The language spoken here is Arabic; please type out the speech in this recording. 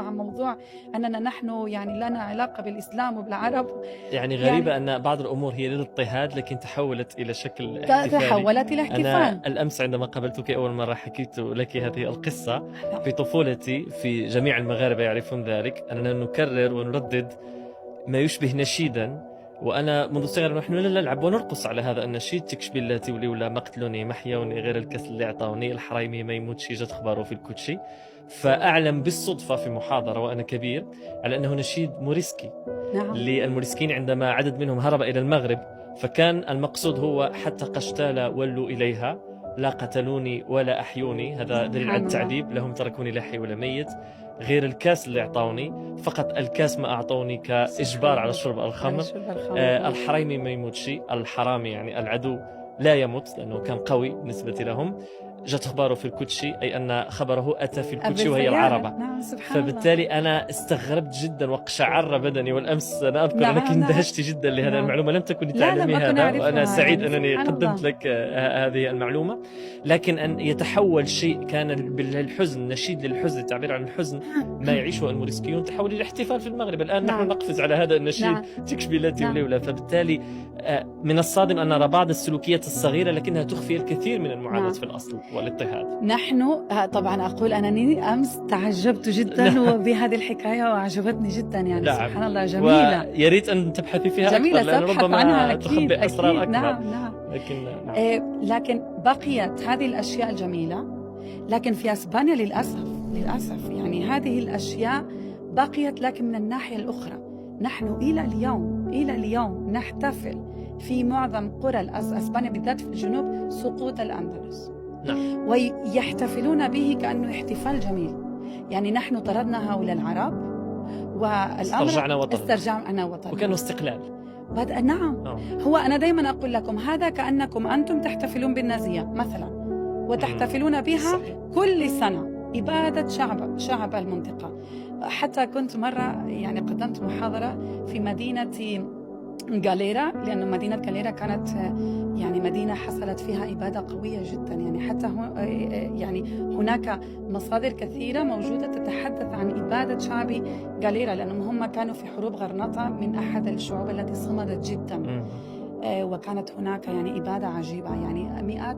مع موضوع أننا نحن يعني لنا علاقة بالإسلام وبالعرب. يعني غريبة أن بعض الأمور هي للاضطهاد لكن تحولت إلى شكل احتفالي. تحولت إلى احتفال. أنا الأمس عندما قابلتك أول مرة حكيت لك هذه القصة. في طفولتي في جميع المغاربة يعرفون ذلك أننا نكرر ونردد ما يشبه نشيدا، وأنا منذ صغر نحن نلعب ونرقص على هذا النشيد: تكش بلاتي وليولا مقتلوني محيوني غير الكسل اللي عطاوني الحرايمي ما يموتشي جات خباره في الكوتشي. فأعلم بالصدفة في محاضرة وأنا كبير على أنه نشيد موريسكي. نعم. للموريسكيين عندما عدد منهم هرب إلى المغرب، فكان المقصود هو حتى قشتالة ولوا إليها لا قتلوني ولا أحيوني، هذا دليل على التعذيب، لهم تركوني لا حي ولا ميت، غير الكاس اللي أعطوني فقط الكاس ما أعطوني كإجبار على شرب الخمر. الحرايمي ما يموتشي، الحرامي يعني العدو لا يموت لأنه كان قوي بالنسبة لهم، جات خباره في الكوتشي، أي أن خبره أتى في الكوتشي وهي العربة. نعم سبحان فبالتالي الله. أنا استغربت جدا وقشعر بدني. والأمس أنا أذكر أنك اندهشت جدا لهذه المعلومة، لم تكن تعلمي هذا، وأنا سعيد أنني قدمت لك هذه المعلومة. لكن أن يتحول شيء كان بالحزن، نشيد للحزن، التعبير عن الحزن ما يعيشه الموريسكيون، تحول إلى احتفال في المغرب. الآن نحن نقفز على هذا النشيد تكش بلاتي وليولا. فبالتالي من الصادم أن نرى بعض السلوكيات الصغيرة لكنها تخفي الكثير من المعاناة في الأصل والاضطهاد. نحن طبعا أقول أنني أمس تعجبت جدا بهذه الحكاية وعجبتني جدا، يعني سبحان الله جميلة. ويا ريت أن تبحثي فيها جميلة أكثر، لأن ربما تخبئ أسرار أكبر. نعم. لكن بقيت هذه الأشياء الجميلة، لكن في أسبانيا للأسف يعني هذه الأشياء بقيت، لكن من الناحية الأخرى نحن إلى اليوم نحتفل في معظم قرى أسبانيا بالذات في الجنوب سقوط الأندلس. نعم. ويحتفلون به كأنه احتفال جميل. يعني نحن طردنا هؤلاء العرب والأمر استرجعنا وطننا وكانوا استقلال. نعم. هو أنا دايما أقول لكم هذا كأنكم أنتم تحتفلون بالنازية مثلا، وتحتفلون بها كل سنة، إبادة شعب المنطقة. حتى كنت مرة يعني قدمت محاضرة في مدينة غاليرا، لأن مدينة غاليرا كانت يعني مدينة حصلت فيها إبادة قوية جدا، يعني حتى يعني هناك مصادر كثيرة موجودة تتحدث عن إبادة شعب غاليرا، لأنهم هم كانوا في حروب غرناطة من أحد الشعوب التي صمدت جدا، وكانت هناك يعني إبادة عجيبة، يعني مئات